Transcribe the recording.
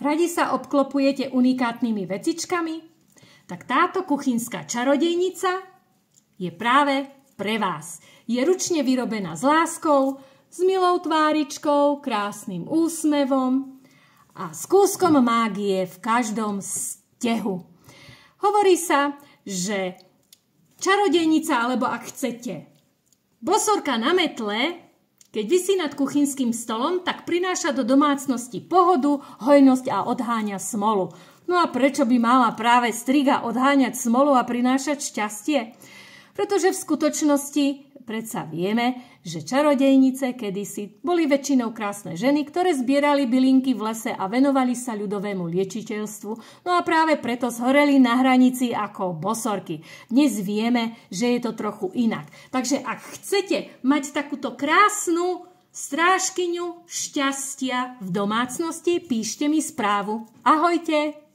Radi sa obklopujete unikátnymi vecičkami? Tak táto kuchynská čarodejnica je práve pre vás. Je ručne vyrobená s láskou, s milou tváričkou, krásnym úsmevom a s kúskom mágie v každom stehu. Hovorí sa, že čarodejnica, alebo ak chcete, bosorka na metle, keď visí nad kuchynským stolom, tak prináša do domácnosti pohodu, hojnosť a odháňa smolu. No a prečo by mala práve striga odháňať smolu a prinášať šťastie? Pretože v skutočnosti predsa vieme, že čarodejnice kedysi boli väčšinou krásne ženy, ktoré zbierali bylinky v lese a venovali sa ľudovému liečiteľstvu. No a práve preto zhoreli na hranici ako bosorky. Dnes vieme, že je to trochu inak. Takže ak chcete mať takúto krásnu strážkyňu šťastia v domácnosti, píšte mi správu. Ahojte!